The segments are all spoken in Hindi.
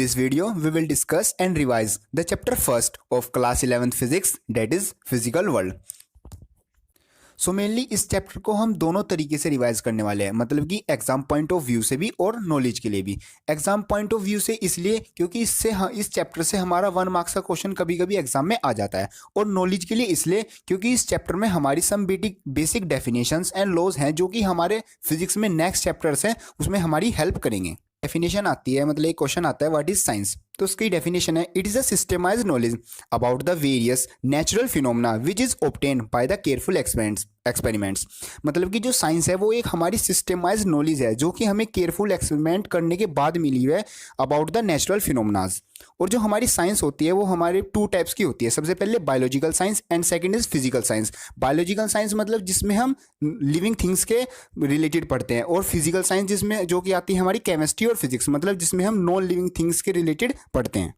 this video, we will discuss and revise the chapter first of class 11th physics, that is physical world. So mainly इस चैप्टर को हम दोनों तरीके से रिवाइज करने वाले हैं, मतलब कि एग्जाम पॉइंट ऑफ व्यू से भी और नॉलेज के लिए भी। एग्जाम पॉइंट ऑफ व्यू से इसलिए क्योंकि इस चैप्टर से हमारा 1 मार्क्स का क्वेश्चन कभी कभी एग्जाम में आ जाता है, और नॉलेज के लिए इसलिए क्योंकि इस चैप्टर में हमारी some basic definitions and laws हैं जो कि हमारे फिजिक्स में नेक्स्ट चैप्टर्स हैं उसमें हमारी हेल्प करेंगे। डेफिनेशन आती है, मतलब एक क्वेश्चन आता है व्हाट इज साइंस, तो उसकी डेफिनेशन है it is a systemised knowledge about the various natural phenomena which is obtained by the careful experiments. मतलब कि जो साइंस है वो एक हमारी सिस्टमाइज्ड नॉलेज है जो कि हमें केयरफुल एक्सपेरिमेंट करने के बाद मिली हुई है अबाउट द नेचुरल फिनोमेनाज। और जो हमारी साइंस होती है वो हमारे 2 टाइप्स की होती है, सबसे पहले biological science and second is physical science. Biological science मतलब जिसमें हम लिविंग थिंग्स के रिलेटेड पढ़ते हैं, और फिजिकल साइंस जिसमें जो कि आती है हमारी केमिस्ट्री और फिजिक्स, मतलब जिसमें हम नॉन लिविंग थिंग्स के रिलेटेड पढ़ते हैं।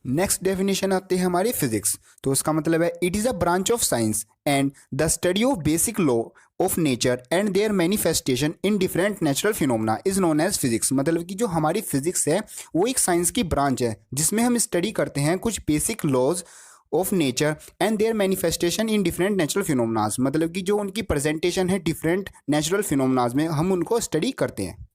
नेक्स्ट डेफिनेशन आती है हमारी फिजिक्स, तो उसका मतलब है it is a branch of science and the study of basic law of nature and their manifestation in different natural phenomena is known as physics. मतलब कि जो हमारी फिजिक्स है वो एक साइंस की ब्रांच है जिसमें हम स्टडी करते हैं कुछ basic laws of nature and their manifestation in different natural phenomenas. मतलब कि जो उनकी प्रेजेंटेशन है डिफरेंट नेचुरल फिनोमेनाज में हम उनको स्टडी करते हैं।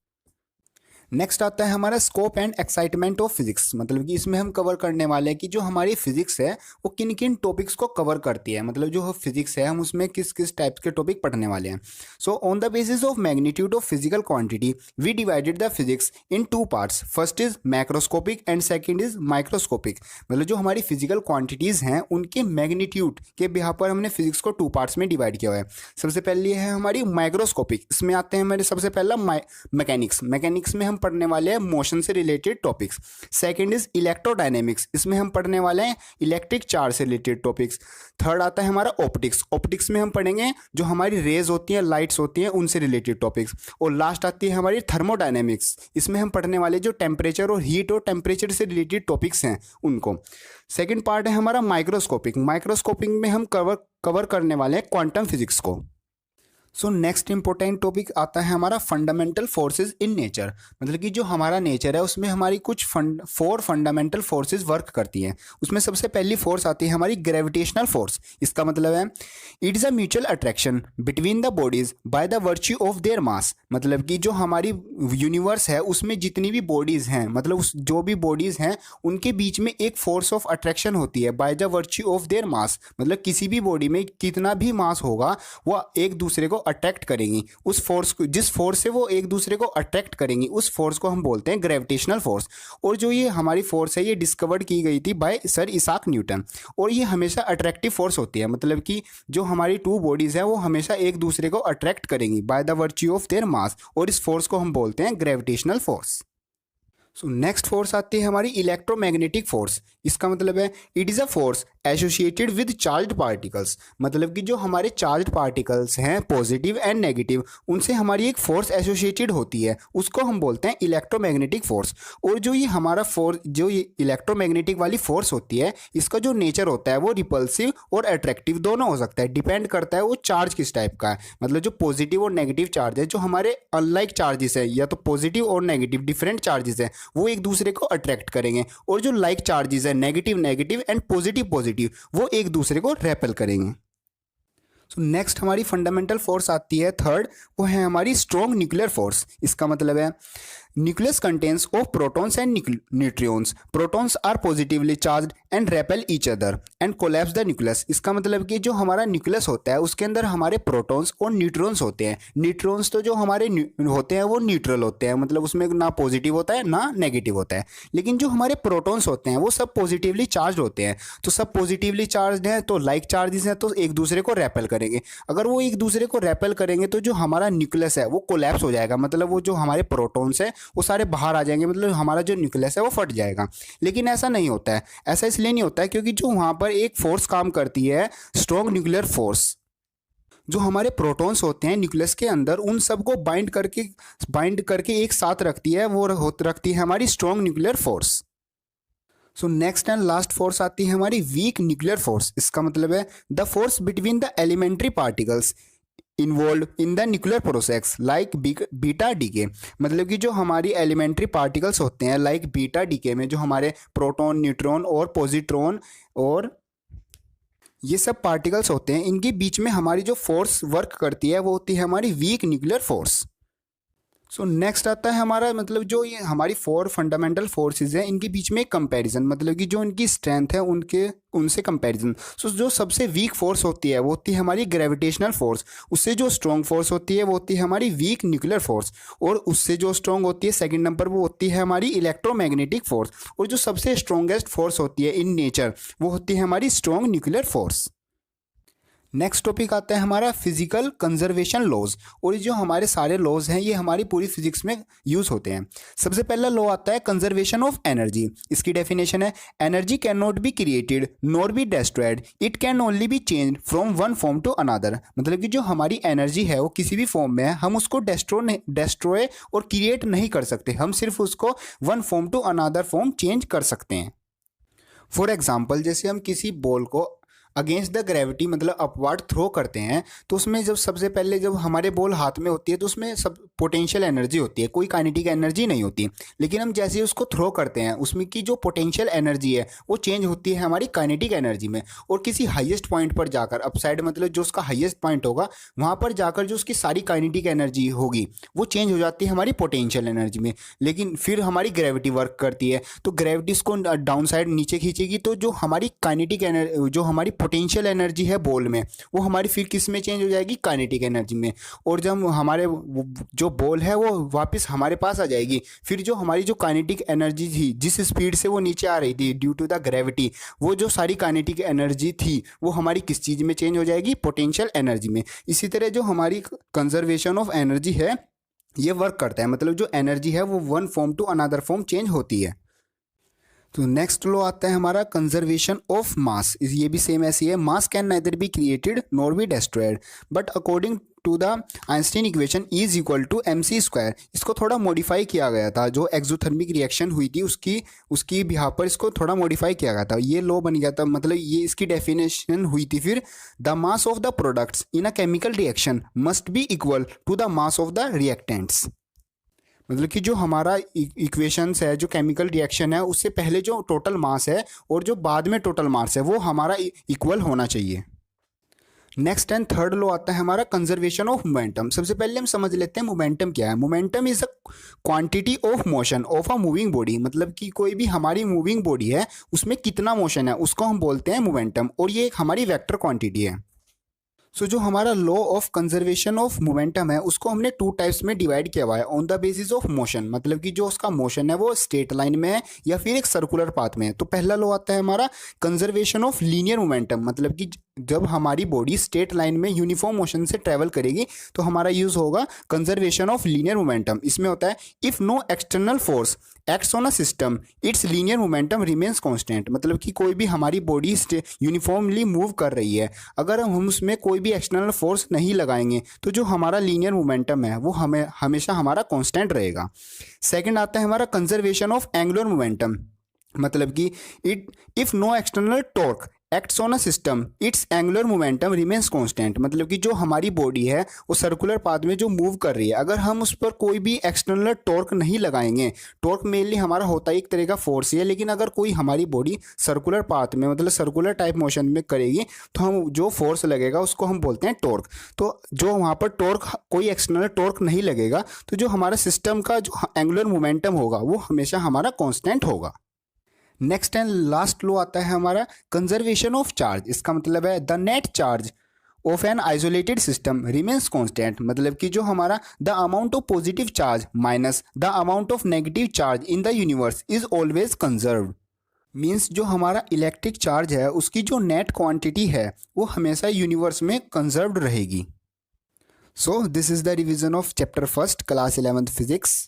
नेक्स्ट आता है हमारा scope and excitement of physics. मतलब कि इसमें हम कवर करने वाले हैं कि जो हमारी फिजिक्स है वो किन किन टॉपिक्स को कवर करती है, मतलब जो फिजिक्स है हम उसमें किस किस टाइप के टॉपिक पढ़ने वाले हैं। So on the basis of magnitude of physical quantity we divided the physics in 2 parts, first is macroscopic and second is microscopic. मतलब जो हमारी फिजिकल क्वांटिटीज़ हैं उनके मैग्नीट्यूड के बिहाफ पर हमने फिजिक्स को 2 पार्ट्स में डिवाइड किया हुआ है। सबसे पहले है हमारी माइक्रोस्कोपिक, इसमें आते हैं हमारे सबसे पहला मैकेनिक्स में हम पढ़ने वाले हैं मोशन से related topics. Second is electrodynamics, इसमें हम पढ़ने वाले हैं इलेक्ट्रिक चार्ज से रिलेटेड टॉपिक्स। थर्ड आता है हमारा ऑप्टिक्स में हम पढ़ेंगे जो हमारी रेज होती हैं, लाइट्स होती हैं, उनसे रिलेटेड टॉपिक्स। और लास्ट आती है हमारी थर्मोडायनेमिक्स, इसमें हम पढ़ने वाले जो टेम्परेचर और हीट और टेम्परेचर से रिलेटेड टॉपिक्स हैं उनको। सेकेंड पार्ट है हमारा माइक्रोस्कोपिक में हम कवर करने वाले हैं क्वांटम फिजिक्स को। सो नेक्स्ट इंपॉर्टेंट टॉपिक आता है हमारा फंडामेंटल फोर्सेस इन नेचर। मतलब कि जो हमारा नेचर है उसमें हमारी कुछ 4 फंडामेंटल फोर्सेस वर्क करती हैं। उसमें सबसे पहली फोर्स आती है हमारी ग्रेविटेशनल फोर्स। इसका मतलब है it is a mutual attraction between the bodies by the virtue of their mass. मतलब कि जो हमारी यूनिवर्स है उसमें जितनी भी बॉडीज़ हैं, मतलब जो भी बॉडीज़ हैं उनके बीच में एक फोर्स ऑफ अट्रैक्शन होती है by the virtue of their mass. मतलब किसी भी बॉडी में कितना भी मास होगा वो एक दूसरे को अट्रैक्ट करेंगी। उस फोर्स को, जिस फोर्स से वो एक दूसरे को अट्रैक्ट करेंगी, उस फोर्स को हम बोलते हैं ग्रेविटेशनल फोर्स। और जो ये हमारी फोर्स है ये डिस्कवर्ड की गई थी बाय सर इसाक न्यूटन, और ये हमेशा अट्रैक्टिव फोर्स होती है। मतलब कि जो हमारी 2 बॉडीज है वो हमेशा एक दूसरे को अट्रैक्ट करेंगी by the virtue of their mass, और इस फोर्स को हम बोलते हैं gravitational force. So next force आती है हमारी इलेक्ट्रोमैग्नेटिक फोर्स। इसका मतलब है it is a force associated with charged particles. मतलब कि जो हमारे चार्ज्ड पार्टिकल्स हैं पॉजिटिव एंड नेगेटिव, उनसे हमारी एक फोर्स एसोसिएटेड होती है, उसको हम बोलते हैं इलेक्ट्रोमैग्नेटिक फोर्स। और जो ये हमारा जो ये इलेक्ट्रोमैग्नेटिक वाली फोर्स होती है इसका जो नेचर होता है वो रिपल्सिव और अट्रैक्टिव दोनों हो सकता है, डिपेंड करता है वो चार्ज किस टाइप का है। मतलब जो पॉजिटिव और नेगेटिव चार्ज है, जो हमारे अनलाइक चार्जेस है या तो पॉजिटिव और नेगेटिव डिफरेंट चार्जेस है, वो एक दूसरे को अट्रैक्ट करेंगे। और जो लाइक चार्जेस है नेगेटिव एंड पॉजिटिव वो एक दूसरे को रेपेल करेंगे। सो नेक्स्ट हमारी फंडामेंटल फोर्स आती है थर्ड, वो है हमारी स्ट्रॉन्ग न्यूक्लियर फोर्स। इसका मतलब है nucleus contains of protons and neutrons. Protons are positively charged and repel each other and collapse the nucleus. इसका मतलब कि जो हमारा न्यूक्लियस होता है उसके अंदर हमारे प्रोटॉन्स और न्यूट्रॉन्स होते हैं। न्यूट्रॉन्स तो जो हमारे होते हैं वो न्यूट्रल होते हैं, मतलब उसमें ना पॉजिटिव होता है ना नेगेटिव होता है। लेकिन जो हमारे प्रोटॉन्स होते हैं वो सब पॉजिटिवली चार्ज होते हैं। तो सब पॉजिटिवली चार्ज हैं तो लाइक चार्जेस हैं तो एक दूसरे को रेपेल करेंगे। अगर वो एक दूसरे को रेपेल करेंगे तो जो हमारा न्यूक्लियस है वो कोलैप्स हो जाएगा, मतलब वो जो हमारे प्रोटॉन्स है वो सारे बाहर आ जाएंगे, मतलब हमारा जो न्यूक्लियस है वो फट जाएगा। लेकिन ऐसा नहीं होता है, ऐसा इसलिए नहीं होता है क्योंकि जो वहाँ पर एक फोर्स काम करती है स्ट्रॉन्ग न्यूक्लियर फोर्स, जो हमारे प्रोटॉन्स होते हैं न्यूक्लियस के अंदर उन सबको बाइंड करके एक साथ रखती है, वो रखती है हमारी strong nuclear force. So next and last force आती है हमारी वीक न्यूक्लियर फोर्स। इसका मतलब है the force between the elementary particles involved in the nuclear process like beta decay. मतलब कि जो हमारी एलिमेंट्री पार्टिकल्स होते हैं लाइक बीटा डीके में जो हमारे प्रोटॉन, न्यूट्रॉन और पॉजिट्रॉन और ये सब पार्टिकल्स होते हैं, इनके बीच में हमारी जो फोर्स वर्क करती है वो होती है हमारी weak nuclear force. So next आता है हमारा मतलब जो ये हमारी 4 फंडामेंटल फोर्सेस हैं इनके बीच में कंपैरिजन, मतलब कि जो इनकी स्ट्रेंथ है उनसे कंपैरिजन। सो जो सबसे वीक फोर्स होती है वो होती है हमारी ग्रेविटेशनल फोर्स, उससे जो स्ट्रॉन्ग फोर्स होती है वो होती है हमारी वीक न्यूक्लियर फोर्स, और उससे जो स्ट्रॉन्ग होती है सेकंड नंबर वो होती है हमारी इलेक्ट्रोमैग्नेटिक फोर्स, और जो सबसे स्ट्रॉन्गेस्ट फोर्स होती है इन नेचर वो होती है हमारी strong nuclear force. Next topic आता है हमारा फिजिकल कंजर्वेशन लॉज, और ये जो हमारे सारे लॉज हैं ये हमारी पूरी फिजिक्स में यूज होते हैं। सबसे पहला लॉ आता है कंजर्वेशन ऑफ एनर्जी। इसकी डेफिनेशन है energy can not be created nor be destroyed, it can only be change from one form to another. मतलब कि जो हमारी एनर्जी है वो किसी भी फॉर्म में है, हम उसको डेस्ट्रॉय और क्रिएट नहीं कर सकते, हम सिर्फ उसको one form to another form change कर सकते हैं। फॉर एग्जाम्पल जैसे हम किसी बॉल को अगेंस्ट द ग्रेविटी मतलब अपवर्ड थ्रो करते हैं, तो उसमें जब सबसे पहले जब हमारे बॉल हाथ में होती है तो उसमें सब पोटेंशियल एनर्जी होती है, कोई काइनेटिक एनर्जी नहीं होती। लेकिन हम जैसे ही उसको थ्रो करते हैं उसमें की जो पोटेंशियल एनर्जी है वो चेंज होती है हमारी काइनेटिक एनर्जी में, और किसी हाईएस्ट पॉइंट पर जाकर अपसाइड मतलब जो उसका हाईएस्ट पॉइंट होगा वहाँ पर जाकर जो उसकी सारी काइनेटिक एनर्जी होगी वो चेंज हो जाती है हमारी पोटेंशियल एनर्जी में। लेकिन फिर हमारी ग्रेविटी वर्क करती है, तो ग्रेविटी इसको डाउन साइड नीचे खींचेगी, तो जो हमारी काइनेटिक एनर्जी जो हमारी पोटेंशियल एनर्जी है बॉल में वो हमारी फिर किस में चेंज हो जाएगी, काइनेटिक एनर्जी में। और जब हमारे जो बॉल है वो वापस हमारे पास आ जाएगी, फिर जो हमारी जो काइनेटिक एनर्जी थी जिस स्पीड से वो नीचे आ रही थी ड्यू टू द ग्रेविटी, वो जो सारी काइनेटिक एनर्जी थी वो हमारी किस चीज़ में चेंज हो जाएगी, पोटेंशियल एनर्जी में। इसी तरह जो हमारी कंजर्वेशन ऑफ एनर्जी है ये वर्क करता है, मतलब जो एनर्जी है वो one form to another form change होती है। तो नेक्स्ट लॉ आता है हमारा कंजर्वेशन ऑफ मास। ये भी सेम ऐसी है, mass can neither be created nor be destroyed but according to the Einstein equation E is equal to mc square. इसको थोड़ा मॉडिफाई किया गया था, जो एक्सोथर्मिक रिएक्शन हुई थी उसकी बिहार पर इसको थोड़ा मॉडिफाई किया गया था, ये लॉ बन गया था। मतलब ये इसकी डेफिनेशन हुई थी फिर the mass of the products in a chemical reaction must be equal to the mass of the reactants. मतलब कि जो हमारा इक्वेशंस है जो केमिकल रिएक्शन है उससे पहले जो टोटल मास है और जो बाद में टोटल मास है वो हमारा इक्वल होना चाहिए। नेक्स्ट एंड थर्ड लॉ आता है हमारा कंजर्वेशन ऑफ मोमेंटम। सबसे पहले हम समझ लेते हैं मोमेंटम क्या है। Momentum is a quantity of motion of a moving body, मतलब कि कोई भी हमारी मूविंग बॉडी है उसमें कितना मोशन है उसको हम बोलते हैं मोमेंटम, और ये एक हमारी वेक्टर क्वांटिटी है। सो जो हमारा law of conservation of momentum है उसको हमने 2 टाइप्स में डिवाइड किया हुआ है on the basis of motion, मतलब कि जो उसका मोशन है वो स्ट्रेट लाइन में है या फिर एक सर्कुलर पाथ में है। तो पहला लॉ आता है हमारा कंजर्वेशन ऑफ लीनियर मोमेंटम, मतलब कि जब हमारी बॉडी स्ट्रेट लाइन में यूनिफॉर्म मोशन से ट्रेवल करेगी तो हमारा यूज होगा कंजर्वेशन ऑफ लीनियर मोमेंटम। इसमें होता है if no external force acts on a system its linear momentum remains constant, मतलब कि कोई भी हमारी बॉडी यूनिफॉर्मली मूव कर रही है, अगर हम उसमें कोई भी एक्सटर्नल फोर्स नहीं लगाएंगे तो जो हमारा लीनियर मोमेंटम है वो हमें हमेशा हमारा कांस्टेंट रहेगा। सेकंड आता है हमारा कंजर्वेशन ऑफ एंगुलर मोमेंटम, मतलब कि if no external torque acts on a system its angular momentum remains constant, मतलब कि जो हमारी बॉडी है वो सर्कुलर पाथ में जो मूव कर रही है, अगर हम उस पर कोई भी एक्सटर्नल टॉर्क नहीं लगाएंगे, टॉर्क मेनली हमारा होता है एक तरह का फोर्स ही है, लेकिन अगर कोई हमारी बॉडी सर्कुलर पाथ में मतलब सर्कुलर टाइप मोशन में करेगी तो हम जो फोर्स लगेगा उसको हम बोलते हैं टॉर्क। तो जो वहाँ पर टॉर्क कोई एक्सटर्नल टॉर्क नहीं लगेगा तो जो हमारा सिस्टम का जो एंगुलर मोमेंटम होगा वो हमेशा हमारा कॉन्स्टेंट होगा। नेक्स्ट एंड लास्ट लॉ आता है हमारा कंजर्वेशन ऑफ चार्ज। इसका मतलब है the net charge of an isolated system remains constant, मतलब कि जो हमारा the amount of positive charge minus the amount of negative charge in the universe is always conserved. Means जो हमारा इलेक्ट्रिक चार्ज है उसकी जो नेट क्वांटिटी है वो हमेशा यूनिवर्स में कंजर्व्ड रहेगी। So this is the revision of chapter first class 11th physics.